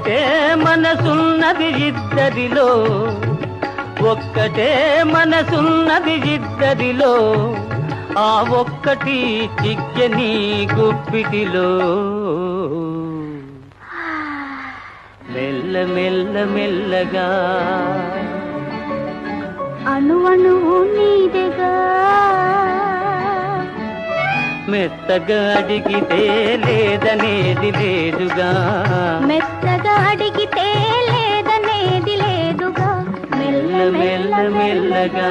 ఒక్కటే మనసున్నది ఇద్దరిలో, ఒక్కటే మనసున్నది ఇద్దరిలో, ఆ ఒక్కటి చిక్కని గుప్పిటిలో. మెల్ల మెల్ల మెల్లగా అణువణువు నీదెగా, మెత్తగా అడిగితే లేదనేది లేదుగా, మెత్తగా అడిగితే లేదనేది లేదుగా. మెల్ల మెల్ల మెల్లగా